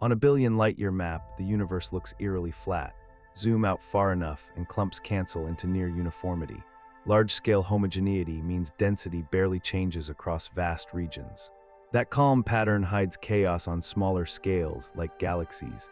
On a billion light-year map, the universe looks eerily flat. Zoom out far enough and clumps cancel into near uniformity. Large-scale homogeneity means density barely changes across vast regions. That calm pattern hides chaos on smaller scales, like galaxies.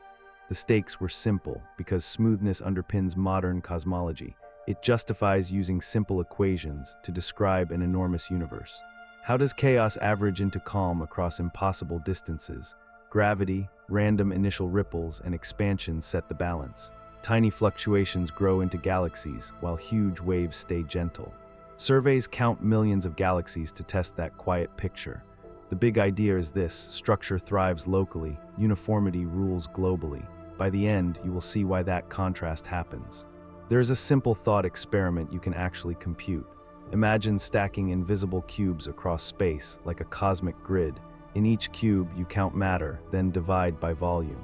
The stakes were simple because smoothness underpins modern cosmology. It justifies using simple equations to describe an enormous universe. How does chaos average into calm across impossible distances? Gravity, random initial ripples, and expansion set the balance. Tiny fluctuations grow into galaxies, while huge waves stay gentle. Surveys count millions of galaxies to test that quiet picture. The big idea is this: structure thrives locally, uniformity rules globally. By the end, you will see why that contrast happens. There is a simple thought experiment you can actually compute. Imagine stacking invisible cubes across space, like a cosmic grid. In each cube, you count matter, then divide by volume.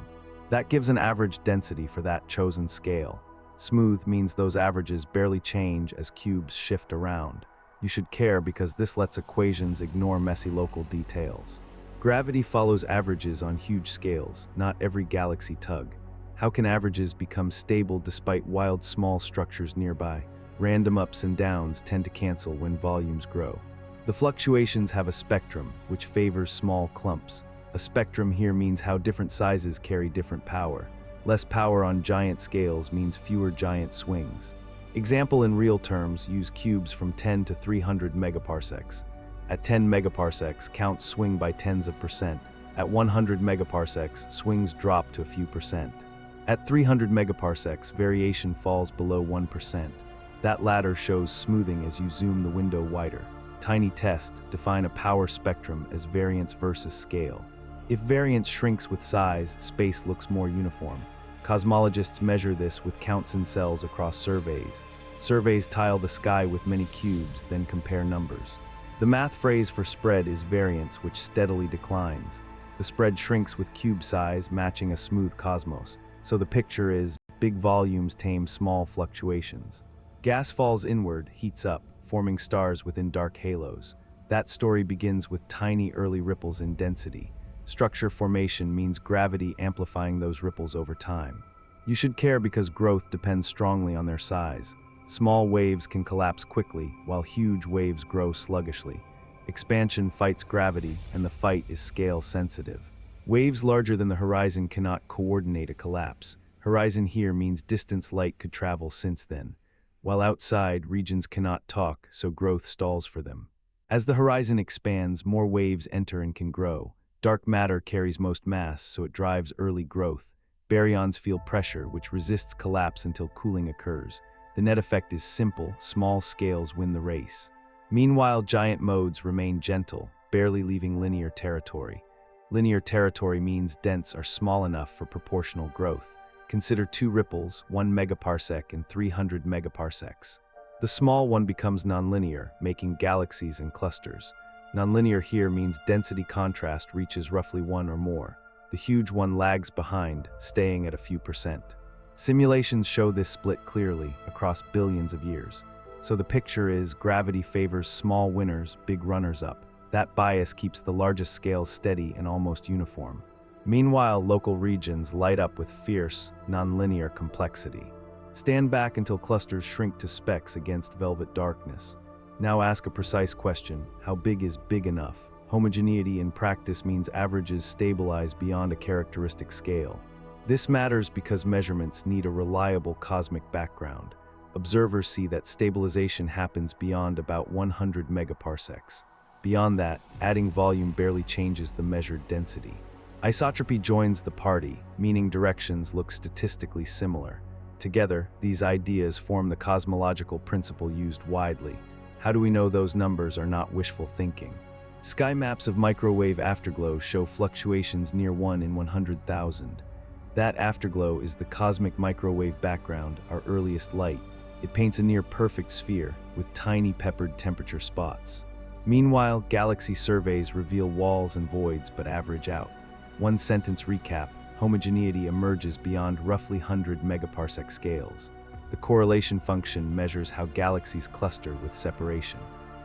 That gives an average density for that chosen scale. Smooth means those averages barely change as cubes shift around. You should care because this lets equations ignore messy local details. Gravity follows averages on huge scales, not every galaxy tug. How can averages become stable despite wild small structures nearby? Random ups and downs tend to cancel when volumes grow. The fluctuations have a spectrum, which favors small clumps. A spectrum here means how different sizes carry different power. Less power on giant scales means fewer giant swings. Example in real terms, use cubes from 10 to 300 megaparsecs. At 10 megaparsecs, counts swing by tens of percent. At 100 megaparsecs, swings drop to a few percent. At 300 megaparsecs, variation falls below 1%. That latter shows smoothing as you zoom the window wider. Tiny test, define a power spectrum as variance versus scale. If variance shrinks with size, space looks more uniform. Cosmologists measure this with counts in cells across surveys. Surveys tile the sky with many cubes, then compare numbers. The math phrase for spread is variance, which steadily declines. The spread shrinks with cube size, matching a smooth cosmos. So the picture is, big volumes tame small fluctuations. Gas falls inward, heats up, forming stars within dark halos. That story begins with tiny early ripples in density. Structure formation means gravity amplifying those ripples over time. You should care because growth depends strongly on their size. Small waves can collapse quickly, while huge waves grow sluggishly. Expansion fights gravity, and the fight is scale sensitive. Waves larger than the horizon cannot coordinate a collapse. Horizon here means distance light could travel since then. While outside, regions cannot talk, so growth stalls for them. As the horizon expands, more waves enter and can grow. Dark matter carries most mass, so it drives early growth. Baryons feel pressure, which resists collapse until cooling occurs. The net effect is simple: small scales win the race. Meanwhile, giant modes remain gentle, barely leaving linear territory. Linear territory means dents are small enough for proportional growth. Consider two ripples, 1 megaparsec and 300 megaparsecs. The small one becomes nonlinear, making galaxies and clusters. Nonlinear here means density contrast reaches roughly 1 or more. The huge one lags behind, staying at a few percent. Simulations show this split clearly across billions of years. So the picture is, gravity favors small winners, big runners up. That bias keeps the largest scales steady and almost uniform. Meanwhile, local regions light up with fierce, nonlinear complexity. Stand back until clusters shrink to specks against velvet darkness. Now ask a precise question: how big is big enough? Homogeneity in practice means averages stabilize beyond a characteristic scale. This matters because measurements need a reliable cosmic background. Observers see that stabilization happens beyond about 100 megaparsecs. Beyond that, adding volume barely changes the measured density. Isotropy joins the party, meaning directions look statistically similar. Together, these ideas form the cosmological principle used widely. How do we know those numbers are not wishful thinking? Sky maps of microwave afterglow show fluctuations near 1 in 100,000. That afterglow is the cosmic microwave background, our earliest light. It paints a near-perfect sphere, with tiny peppered temperature spots. Meanwhile, galaxy surveys reveal walls and voids but average out. One-sentence recap: homogeneity emerges beyond roughly 100 megaparsec scales. The correlation function measures how galaxies cluster with separation.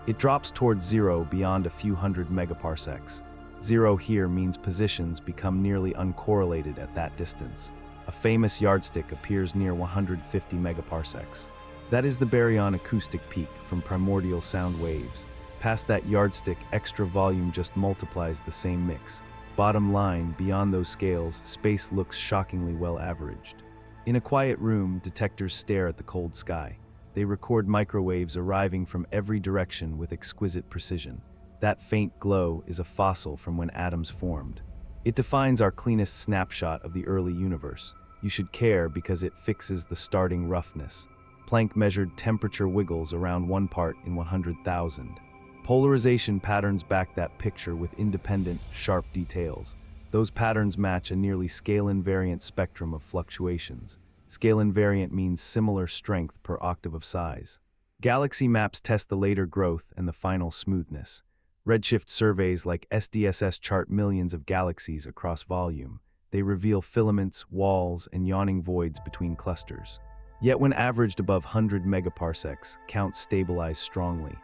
It drops towards zero beyond a few hundred megaparsecs. 0 here means positions become nearly uncorrelated at that distance. A famous yardstick appears near 150 megaparsecs. That is the baryon acoustic peak from primordial sound waves. Past that yardstick, extra volume just multiplies the same mix. Bottom line, beyond those scales, space looks shockingly well averaged. In a quiet room, detectors stare at the cold sky. They record microwaves arriving from every direction with exquisite precision. That faint glow is a fossil from when atoms formed. It defines our cleanest snapshot of the early universe. You should care because it fixes the starting roughness. Planck measured temperature wiggles around 1 part in 100,000. Polarization patterns back that picture with independent, sharp details. Those patterns match a nearly scale-invariant spectrum of fluctuations. Scale-invariant means similar strength per octave of size. Galaxy maps test the later growth and the final smoothness. Redshift surveys like SDSS chart millions of galaxies across volume. They reveal filaments, walls, and yawning voids between clusters. Yet when averaged above 100 megaparsecs, counts stabilize strongly.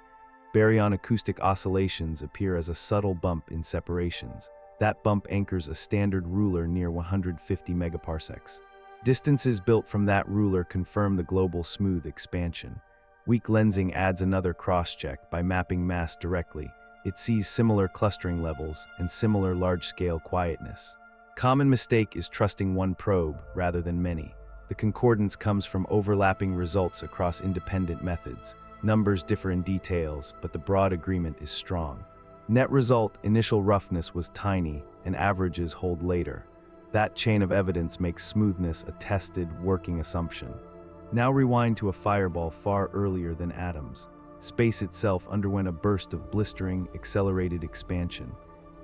Baryon acoustic oscillations appear as a subtle bump in separations. That bump anchors a standard ruler near 150 megaparsecs. Distances built from that ruler confirm the global smooth expansion. Weak lensing adds another cross-check by mapping mass directly. It sees similar clustering levels and similar large-scale quietness. Common mistake is trusting one probe rather than many. The concordance comes from overlapping results across independent methods. Numbers differ in details, but the broad agreement is strong. Net result, initial roughness was tiny, and averages hold later. That chain of evidence makes smoothness a tested, working assumption. Now rewind to a fireball far earlier than atoms. Space itself underwent a burst of blistering, accelerated expansion.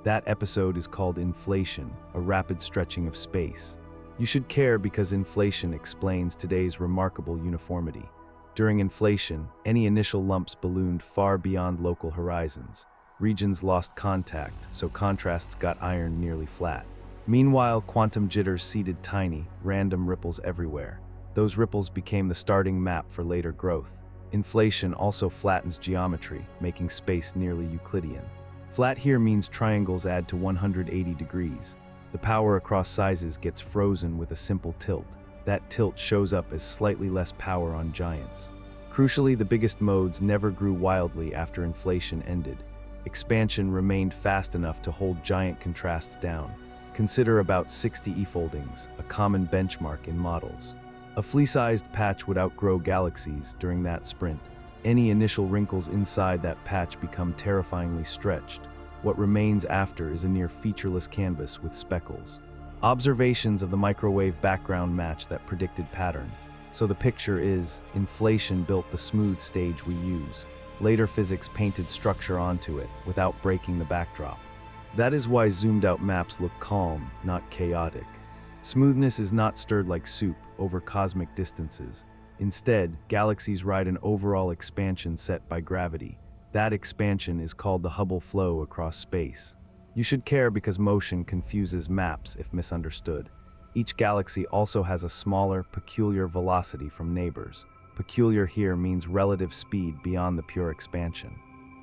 That episode is called inflation, a rapid stretching of space. You should care because inflation explains today's remarkable uniformity. During inflation, any initial lumps ballooned far beyond local horizons. Regions lost contact, so contrasts got ironed nearly flat. Meanwhile, quantum jitters seeded tiny, random ripples everywhere. Those ripples became the starting map for later growth. Inflation also flattens geometry, making space nearly Euclidean. Flat here means triangles add to 180 degrees. The power across sizes gets frozen with a simple tilt. That tilt shows up as slightly less power on giants. Crucially, the biggest modes never grew wildly after inflation ended. Expansion remained fast enough to hold giant contrasts down. Consider about 60 e-foldings, a common benchmark in models. A flea-sized patch would outgrow galaxies during that sprint. Any initial wrinkles inside that patch become terrifyingly stretched. What remains after is a near featureless canvas with speckles. Observations of the microwave background match that predicted pattern. So the picture is, inflation built the smooth stage we use. Later physics painted structure onto it, without breaking the backdrop. That is why zoomed-out maps look calm, not chaotic. Smoothness is not stirred like soup over cosmic distances. Instead, galaxies ride an overall expansion set by gravity. That expansion is called the Hubble flow across space. You should care because motion confuses maps if misunderstood. Each galaxy also has a smaller, peculiar velocity from neighbors. Peculiar here means relative speed beyond the pure expansion.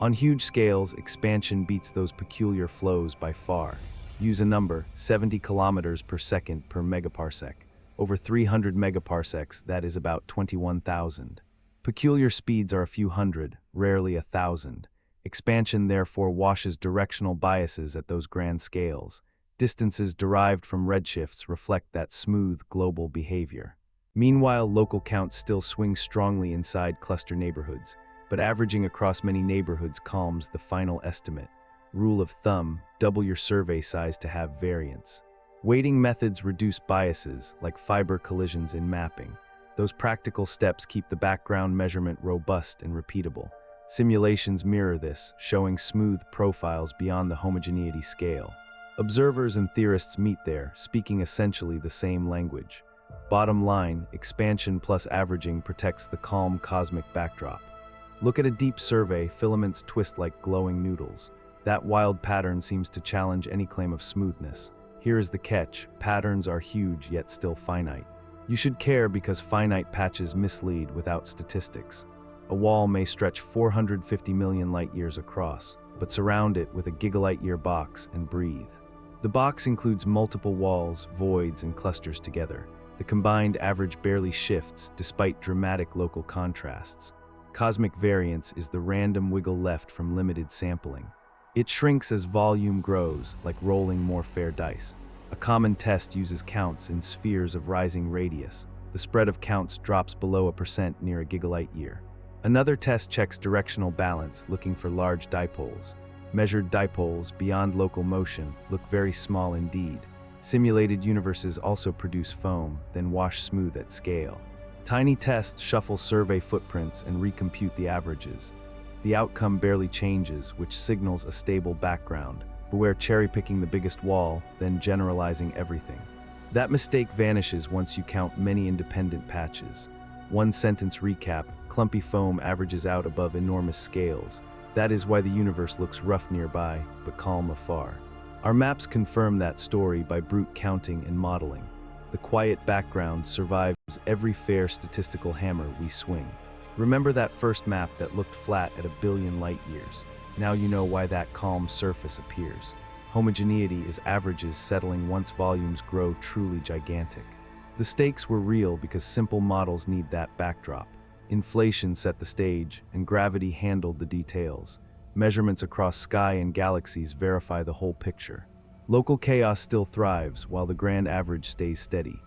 On huge scales, expansion beats those peculiar flows by far. Use a number, 70 kilometers per second per megaparsec. Over 300 megaparsecs, that is about 21,000. Peculiar speeds are a few hundred, rarely 1,000. Expansion therefore washes directional biases at those grand scales. Distances derived from redshifts reflect that smooth global behavior. Meanwhile, local counts still swing strongly inside cluster neighborhoods, but averaging across many neighborhoods calms the final estimate. Rule of thumb, double your survey size to have variance. Weighting methods reduce biases, like fiber collisions in mapping. Those practical steps keep the background measurement robust and repeatable. Simulations mirror this, showing smooth profiles beyond the homogeneity scale. Observers and theorists meet there, speaking essentially the same language. Bottom line, expansion plus averaging protects the calm cosmic backdrop. Look at a deep survey, filaments twist like glowing noodles. That wild pattern seems to challenge any claim of smoothness. Here is the catch, patterns are huge yet still finite. You should care because finite patches mislead without statistics. A wall may stretch 450 million light-years across, but surround it with a gigalight-year box and breathe. The box includes multiple walls, voids, and clusters together. The combined average barely shifts despite dramatic local contrasts. Cosmic variance is the random wiggle left from limited sampling. It shrinks as volume grows, like rolling more fair dice. A common test uses counts in spheres of rising radius. The spread of counts drops below 1% near a gigalight-year. Another test checks directional balance, looking for large dipoles. Measured dipoles, beyond local motion, look very small indeed. Simulated universes also produce foam, then wash smooth at scale. Tiny tests shuffle survey footprints and recompute the averages. The outcome barely changes, which signals a stable background. Beware cherry-picking the biggest wall, then generalizing everything. That mistake vanishes once you count many independent patches. One-sentence recap: clumpy foam averages out above enormous scales. That is why the universe looks rough nearby, but calm afar. Our maps confirm that story by brute counting and modeling. The quiet background survives every fair statistical hammer we swing. Remember that first map that looked flat at 1 billion light-years? Now you know why that calm surface appears. Homogeneity is averages settling once volumes grow truly gigantic. The stakes were real because simple models need that backdrop. Inflation set the stage, and gravity handled the details. Measurements across sky and galaxies verify the whole picture. Local chaos still thrives, while the grand average stays steady.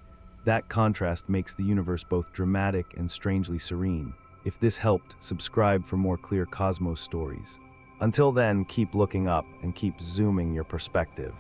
That contrast makes the universe both dramatic and strangely serene. If this helped, subscribe for more clear cosmos stories. Until then, keep looking up and keep zooming your perspective.